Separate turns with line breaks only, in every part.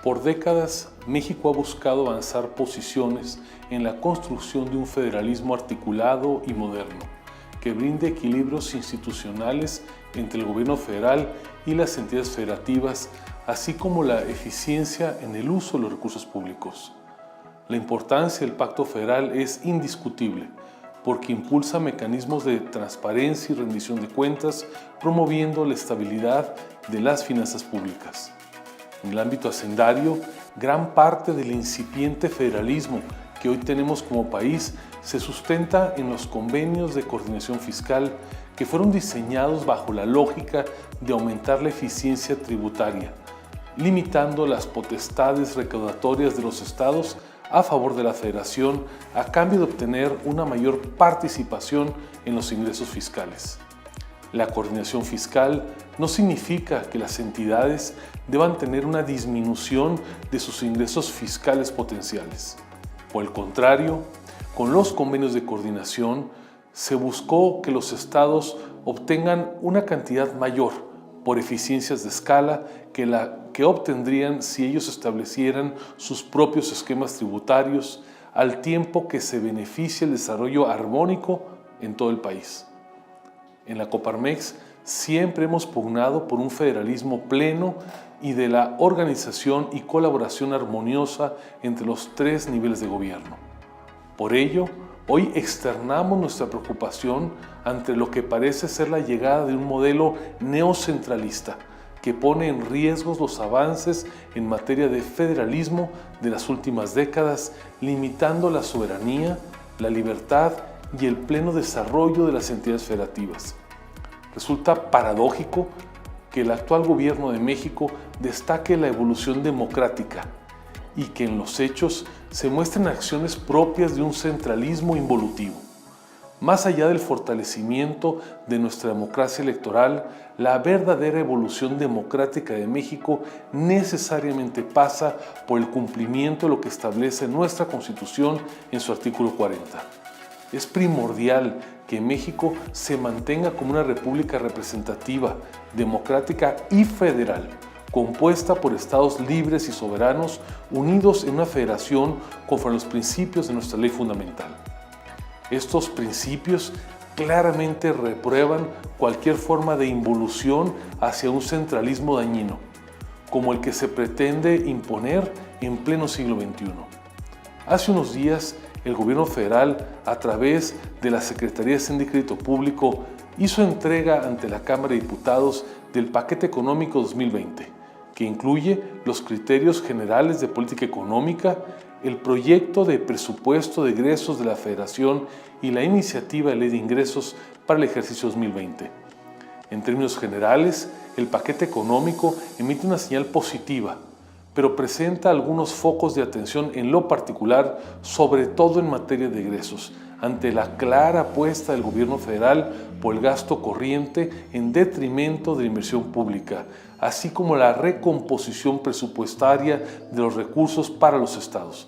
Por décadas, México ha buscado avanzar posiciones en la construcción de un federalismo articulado y moderno, que brinde equilibrios institucionales entre el gobierno federal y las entidades federativas, así como la eficiencia en el uso de los recursos públicos. La importancia del Pacto Federal es indiscutible, porque impulsa mecanismos de transparencia y rendición de cuentas, promoviendo la estabilidad de las finanzas públicas. En el ámbito hacendario, gran parte del incipiente federalismo que hoy tenemos como país se sustenta en los convenios de coordinación fiscal que fueron diseñados bajo la lógica de aumentar la eficiencia tributaria, limitando las potestades recaudatorias de los estados a favor de la federación a cambio de obtener una mayor participación en los ingresos fiscales. La coordinación fiscal no significa que las entidades deban tener una disminución de sus ingresos fiscales potenciales. Por el contrario, con los convenios de coordinación se buscó que los estados obtengan una cantidad mayor por eficiencias de escala que la que obtendrían si ellos establecieran sus propios esquemas tributarios, al tiempo que se beneficia el desarrollo armónico en todo el país. En la Coparmex siempre hemos pugnado por un federalismo pleno y de la organización y colaboración armoniosa entre los tres niveles de gobierno. Por ello, hoy externamos nuestra preocupación ante lo que parece ser la llegada de un modelo neocentralista que pone en riesgo los avances en materia de federalismo de las últimas décadas, limitando la soberanía, la libertad y el pleno desarrollo de las entidades federativas. Resulta paradójico que el actual gobierno de México destaque la evolución democrática y que en los hechos se muestren acciones propias de un centralismo involutivo. Más allá del fortalecimiento de nuestra democracia electoral, la verdadera evolución democrática de México necesariamente pasa por el cumplimiento de lo que establece nuestra Constitución en su artículo 40. Es primordial que México se mantenga como una república representativa, democrática y federal, compuesta por estados libres y soberanos unidos en una federación conforme a los principios de nuestra ley fundamental. Estos principios claramente reprueban cualquier forma de involución hacia un centralismo dañino, como el que se pretende imponer en pleno siglo XXI. Hace unos días, el gobierno federal, a través de la Secretaría de Hacienda y Crédito Público, hizo entrega ante la Cámara de Diputados del Paquete Económico 2020, que incluye los criterios generales de política económica, el proyecto de presupuesto de egresos de la Federación y la iniciativa de ley de ingresos para el ejercicio 2020. En términos generales, el paquete económico emite una señal positiva, pero presenta algunos focos de atención en lo particular, sobre todo en materia de egresos, ante la clara apuesta del gobierno federal por el gasto corriente en detrimento de la inversión pública, así como la recomposición presupuestaria de los recursos para los estados.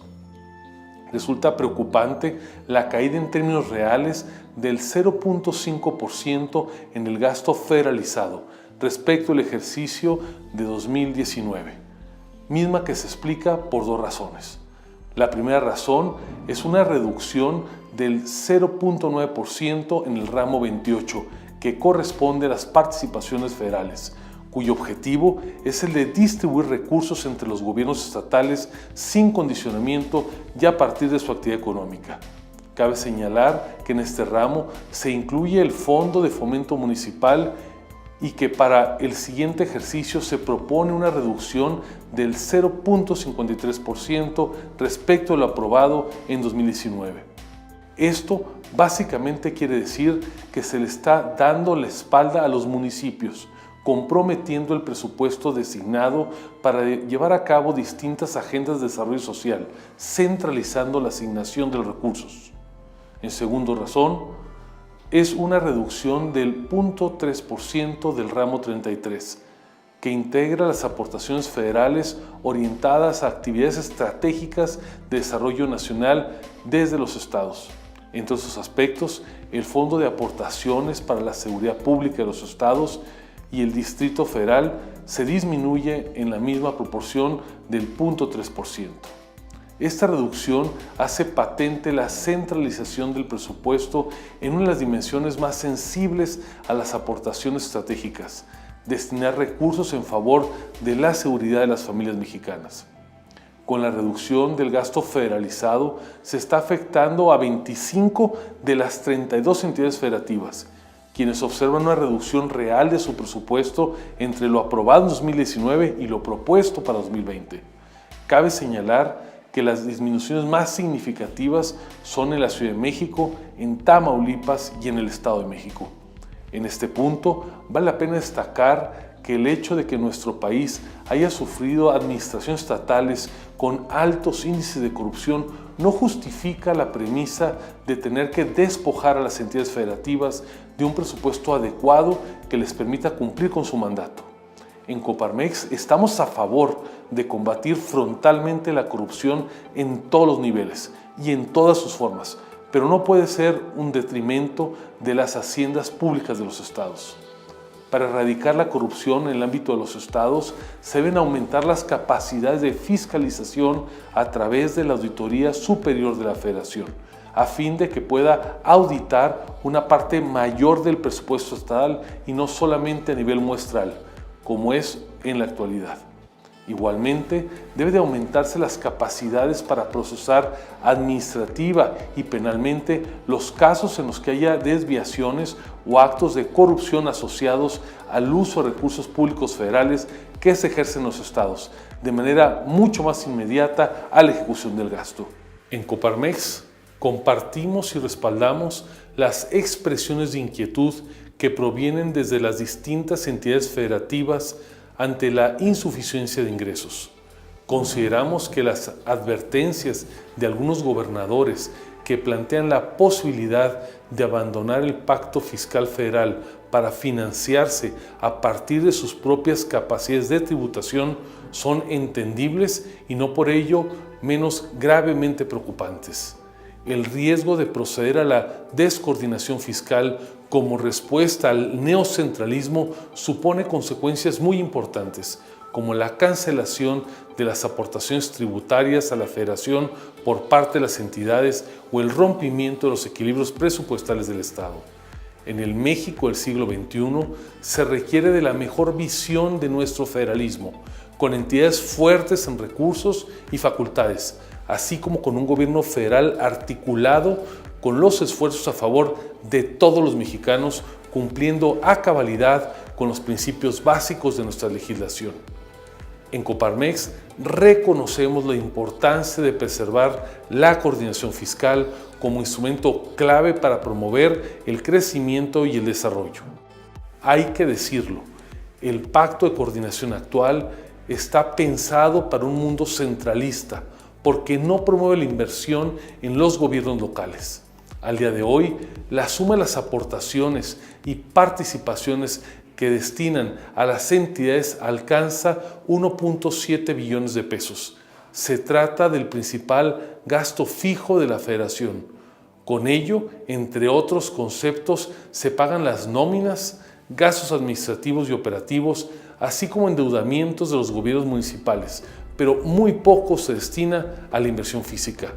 Resulta preocupante la caída en términos reales del 0.5% en el gasto federalizado respecto al ejercicio de 2019, misma que se explica por dos razones. La primera razón es una reducción del 0.9% en el ramo 28, que corresponde a las participaciones federales, cuyo objetivo es el de distribuir recursos entre los gobiernos estatales sin condicionamiento y a partir de su actividad económica. Cabe señalar que en este ramo se incluye el Fondo de Fomento Municipal y que para el siguiente ejercicio se propone una reducción del 0.53% respecto a lo aprobado en 2019. Esto básicamente quiere decir que se le está dando la espalda a los municipios, comprometiendo el presupuesto designado para llevar a cabo distintas agendas de desarrollo social, centralizando la asignación de los recursos. En segunda razón, es una reducción del 0.3% del ramo 33, que integra las aportaciones federales orientadas a actividades estratégicas de desarrollo nacional desde los estados. Entre esos aspectos, el Fondo de Aportaciones para la Seguridad Pública de los Estados y el Distrito Federal se disminuye en la misma proporción del 0.3%. Esta reducción hace patente la centralización del presupuesto en una de las dimensiones más sensibles a las aportaciones estratégicas, destinar recursos en favor de la seguridad de las familias mexicanas. Con la reducción del gasto federalizado se está afectando a 25 de las 32 entidades federativas, quienes observan una reducción real de su presupuesto entre lo aprobado en 2019 y lo propuesto para 2020. Cabe señalar que las disminuciones más significativas son en la Ciudad de México, en Tamaulipas y en el Estado de México. En este punto, vale la pena destacar que el hecho de que nuestro país haya sufrido administraciones estatales con altos índices de corrupción no justifica la premisa de tener que despojar a las entidades federativas de un presupuesto adecuado que les permita cumplir con su mandato. En Coparmex estamos a favor de combatir frontalmente la corrupción en todos los niveles y en todas sus formas, pero no puede ser un detrimento de las haciendas públicas de los estados. Para erradicar la corrupción en el ámbito de los estados, se deben aumentar las capacidades de fiscalización a través de la Auditoría Superior de la Federación, a fin de que pueda auditar una parte mayor del presupuesto estatal y no solamente a nivel muestral, como es en la actualidad. Igualmente, debe de aumentarse las capacidades para procesar administrativa y penalmente los casos en los que haya desviaciones o actos de corrupción asociados al uso de recursos públicos federales que se ejercen en los estados, de manera mucho más inmediata a la ejecución del gasto. En Coparmex compartimos y respaldamos las expresiones de inquietud que provienen desde las distintas entidades federativas ante la insuficiencia de ingresos. Consideramos que las advertencias de algunos gobernadores que plantean la posibilidad de abandonar el pacto fiscal federal para financiarse a partir de sus propias capacidades de tributación son entendibles y no por ello menos gravemente preocupantes. El riesgo de proceder a la descoordinación fiscal como respuesta al neocentralismo supone consecuencias muy importantes, como la cancelación de las aportaciones tributarias a la Federación por parte de las entidades o el rompimiento de los equilibrios presupuestales del Estado. En el México del siglo XXI se requiere de la mejor visión de nuestro federalismo, con entidades fuertes en recursos y facultades, así como con un gobierno federal articulado con los esfuerzos a favor de todos los mexicanos, cumpliendo a cabalidad con los principios básicos de nuestra legislación. En Coparmex reconocemos la importancia de preservar la coordinación fiscal como instrumento clave para promover el crecimiento y el desarrollo. Hay que decirlo, el pacto de coordinación actual está pensado para un mundo centralista, porque no promueve la inversión en los gobiernos locales. Al día de hoy, la suma de las aportaciones y participaciones que destinan a las entidades alcanza 1.7 billones de pesos. Se trata del principal gasto fijo de la Federación. Con ello, entre otros conceptos, se pagan las nóminas, gastos administrativos y operativos, así como endeudamientos de los gobiernos municipales, pero muy poco se destina a la inversión física.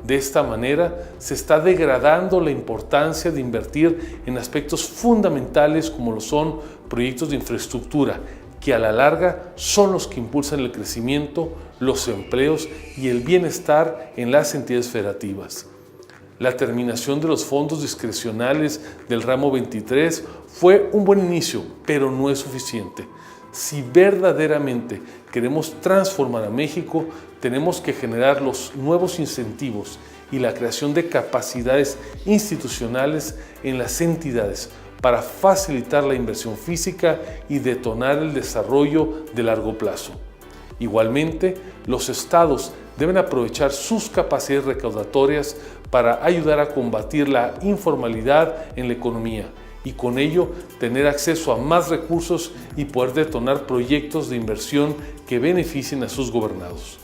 De esta manera, se está degradando la importancia de invertir en aspectos fundamentales como lo son proyectos de infraestructura, que a la larga son los que impulsan el crecimiento, los empleos y el bienestar en las entidades federativas. La terminación de los fondos discrecionales del ramo 23 fue un buen inicio, pero no es suficiente. Si verdaderamente queremos transformar a México, tenemos que generar los nuevos incentivos y la creación de capacidades institucionales en las entidades para facilitar la inversión física y detonar el desarrollo de largo plazo. Igualmente, los estados deben aprovechar sus capacidades recaudatorias para ayudar a combatir la informalidad en la economía y con ello tener acceso a más recursos y poder detonar proyectos de inversión que beneficien a sus gobernados.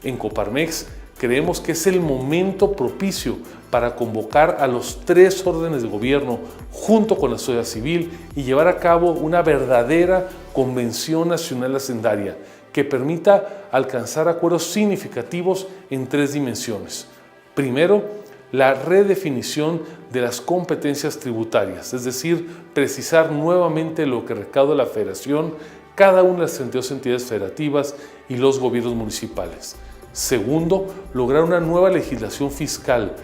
En Coparmex Creemos que es el momento propicio para convocar a los 3 órdenes de gobierno junto con la sociedad civil y llevar a cabo una verdadera convención nacional hacendaria que permita alcanzar acuerdos significativos en 3 dimensiones. Primero, la redefinición de las competencias tributarias, es decir, precisar nuevamente lo que recauda la Federación, cada una de las 32 entidades federativas y los gobiernos municipales. Segundo, lograr una nueva legislación fiscal,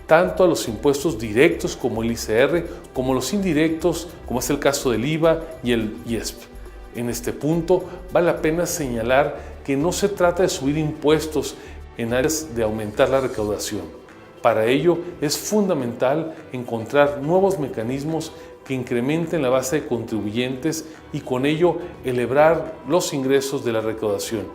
tanto a los impuestos directos como el ICR, como los indirectos, como es el caso del IVA y el IESP. En este punto, vale la pena señalar que no se trata de subir impuestos en áreas de aumentar la recaudación. Para ello, es fundamental encontrar nuevos mecanismos que incrementen la base de contribuyentes y con ello elevar los ingresos de la recaudación.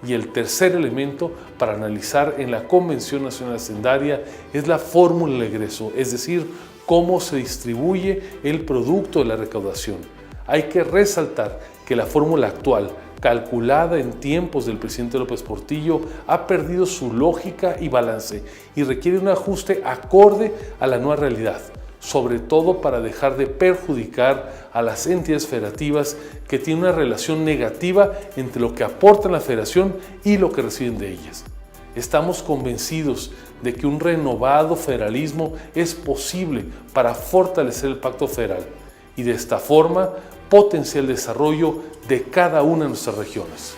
Y el tercer elemento para analizar en la Convención Nacional Hacendaria es la fórmula del egreso, es decir, cómo se distribuye el producto de la recaudación. Hay que resaltar que la fórmula actual, calculada en tiempos del presidente López Portillo, ha perdido su lógica y balance y requiere un ajuste acorde a la nueva realidad, sobre todo para dejar de perjudicar a las entidades federativas que tienen una relación negativa entre lo que aportan la federación y lo que reciben de ellas. Estamos convencidos de que un renovado federalismo es posible para fortalecer el pacto federal y de esta forma potenciar el desarrollo de cada una de nuestras regiones.